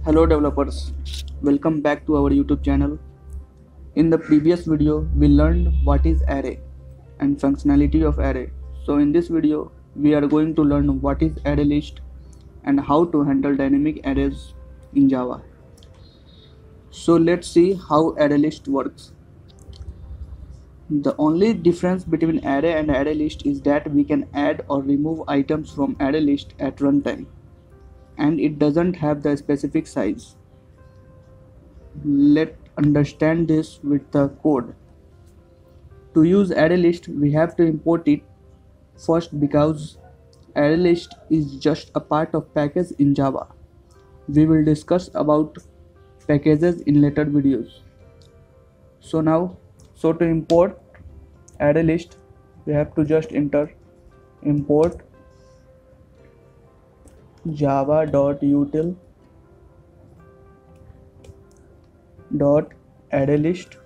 Hello developers, welcome back to our YouTube channel. In the previous video, we learned what is array and functionality of array. So in this video, we are going to learn what is array list and how to handle dynamic arrays in Java. So let's see how array list works. The only difference between array and array list is that we can add or remove items from array list at runtime, and it doesn't have the specific size. Let's understand this with the code. To use array list, we have to import it first because array list is just a part of package in Java. We will discuss about packages in later videos. So to import array list, we have to just enter import java.util.arraylist.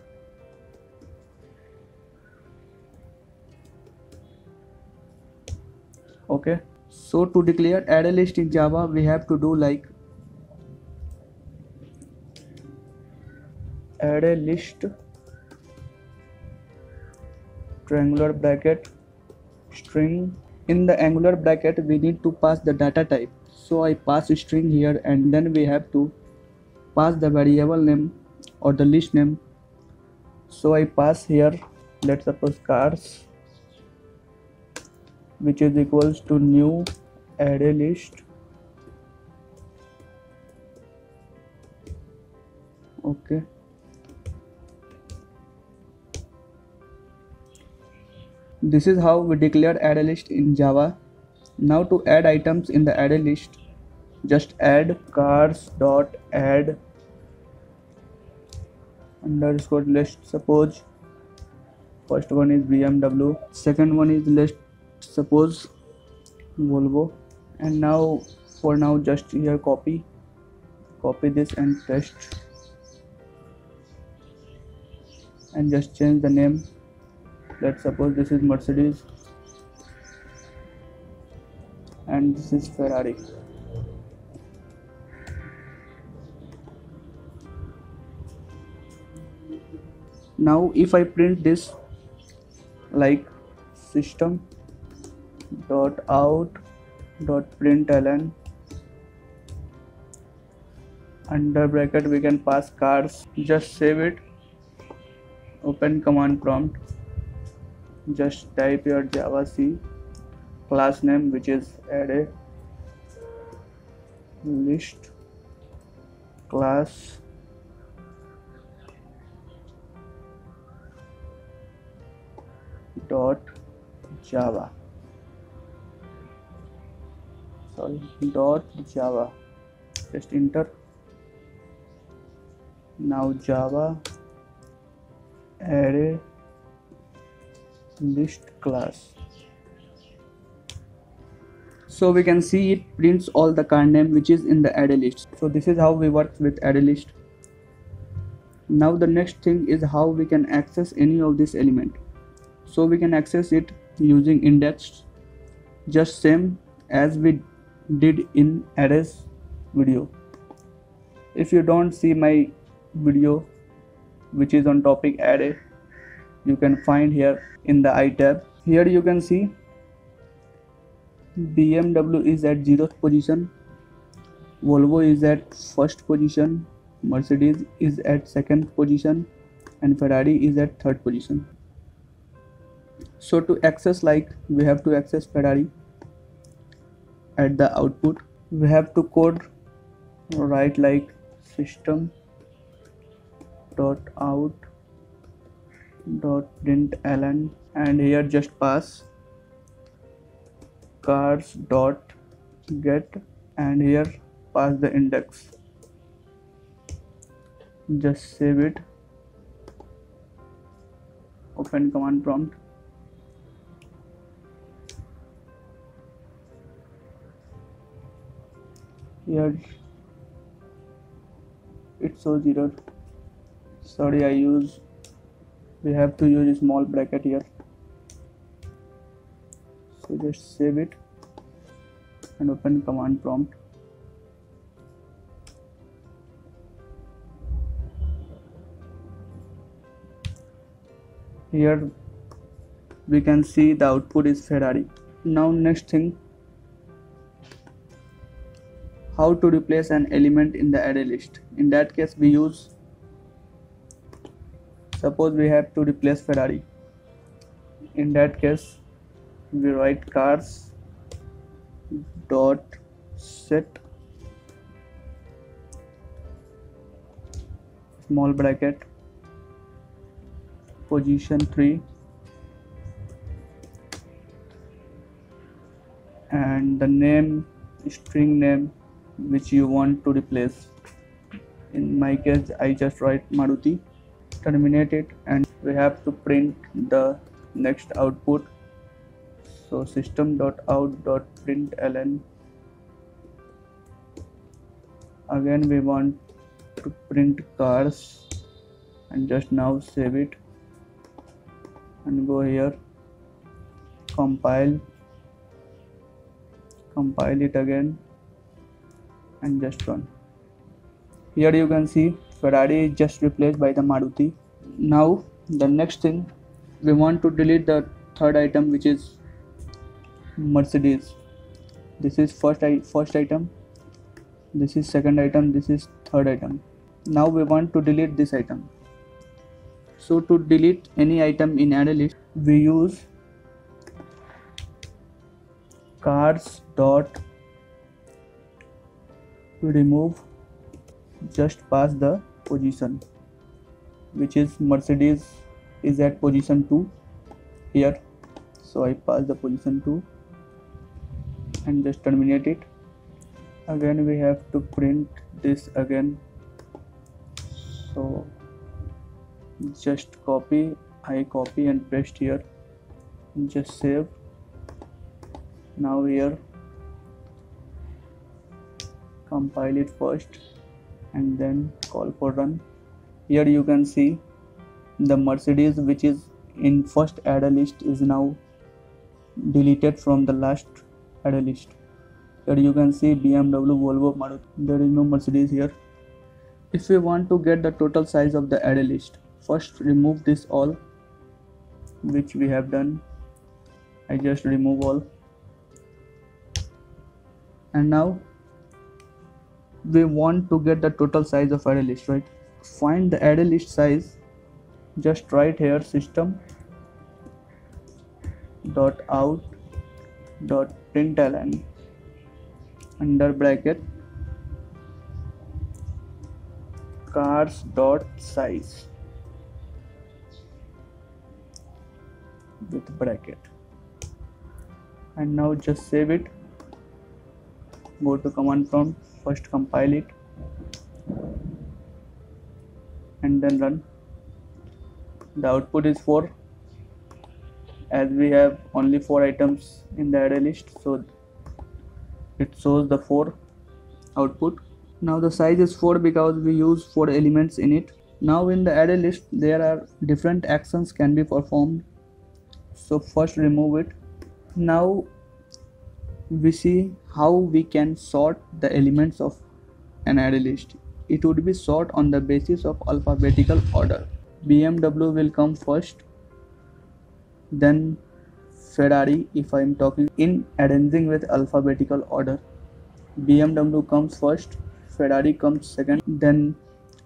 Okay, so to declare array list in Java, we have to do like array list triangular bracket string. In the angular bracket, we need to pass the data type. So I pass a string here, and then we have to pass the variable name or the list name. So I pass here, let's suppose cars, which is equals to new array list. Okay, this is how we declare array list in Java. Now to add items in the array list, just add cars.add underscore list. Suppose first one is BMW, second one is let's suppose Volvo, and now for now just here copy this and paste, and just change the name. Let's suppose this is Mercedes and this is Ferrari. Now if I print this like system.out.println under bracket, we can pass cars. Just save it, open command prompt, just type your javac class name, which is array list class dot java just enter. Now Java array list class. So we can see it prints all the car name which is in the array list. So this is how we work with array list. Now the next thing is how we can access any of this element. So we can access it using index, just same as we did in arrays video. If you don't see my video which is on topic array, you can find here in the I tab. Here you can see BMW is at 0th position, Volvo is at 1st position, Mercedes is at 2nd position, and Ferrari is at 3rd position. So to access, like we have to access Ferrari at the output, we have to code write like system.out.println, and here just pass cars.get, and here pass the index. Just save it, open command prompt. Here it shows error. Sorry, we have to use a small bracket here. So just save it and open command prompt. Here we can see the output is Ferrari. Now next thing, how to replace an element in the array list. In that case we use, suppose we have to replace Ferrari. In that case we write cars dot set small bracket position 3 and the name, string name which you want to replace. In my case I just write Maruti. Terminate it and we have to print the next output. So system.out.println, again we want to print cars and just now save it and go here, compile it again and just run. Here you can see Ferrari is just replaced by the Maruti. Now the next thing, we want to delete the third item which is Mercedes. This is first item, this is second item, this is third item. Now we want to delete this item. So to delete any item in array list we use cars dot remove, just pass the position, which is Mercedes is at position 2 here, so I pass the position 2 and just terminate it. Again we have to print this again, so just I copy and paste here and just save. Now here compile it first and then call for run. Here you can see the Mercedes which is in first array list is now deleted from the last array list. Here you can see BMW, Volvo, Maruti. There is no Mercedes here. If we want to get the total size of the array list, first remove this all, which we have done. I just remove all. And now we want to get the total size of array list, right? Find the array list size, just write here system.out.println under bracket cars.size with bracket, and now just save it. Go to command prompt, first compile it and then run. The output is 4, as we have only 4 items in the array list, so it shows the 4 output. Now the size is 4 because we use 4 elements in it. Now in the array list there are different actions can be performed, so first remove it. Now we see how we can sort the elements of an array list. It would be sort on the basis of alphabetical order. BMW will come first, then Ferrari if I am talking in arranging with alphabetical order. BMW comes first, Ferrari comes second, then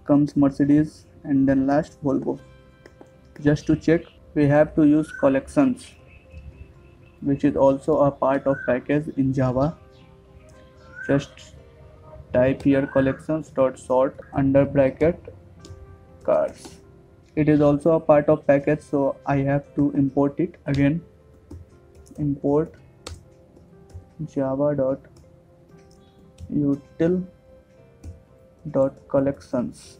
comes Mercedes, and then last Volvo. Just to check, we have to use collections, which is also a part of package in Java. Just type here collections.sort under bracket cars. It is also a part of package, so I have to import it again. Import java.util.collections.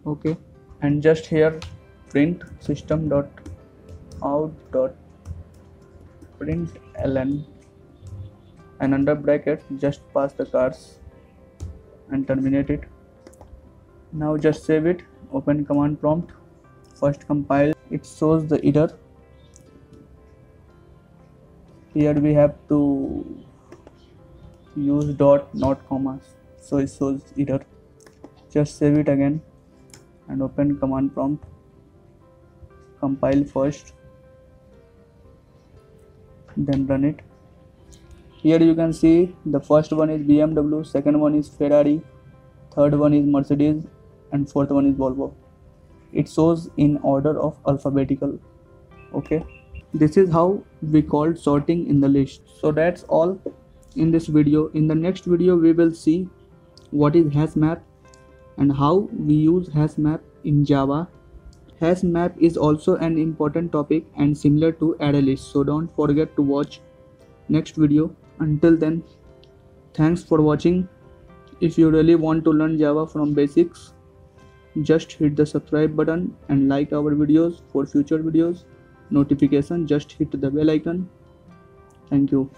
Okay, and just here print system.out.println and under bracket just pass the cars and terminate it. Now just save it, open command prompt, first compile. It shows the error. Here we have to use dot not commas, so it shows error. Just save it again, and open command prompt. Compile first, then run it. Here you can see the first one is BMW, second one is Ferrari, third one is Mercedes, and fourth one is Volvo. It shows in order of alphabetical. Okay, this is how we called sorting in the list. So that's all in this video. In the next video we will see what is hash map and how we use hash map in Java. Hash map is also an important topic and similar to array list, so don't forget to watch next video. Until then, thanks for watching. If you really want to learn Java from basics, just hit the subscribe button and like our videos. For future videos notification, just hit the bell icon. Thank you.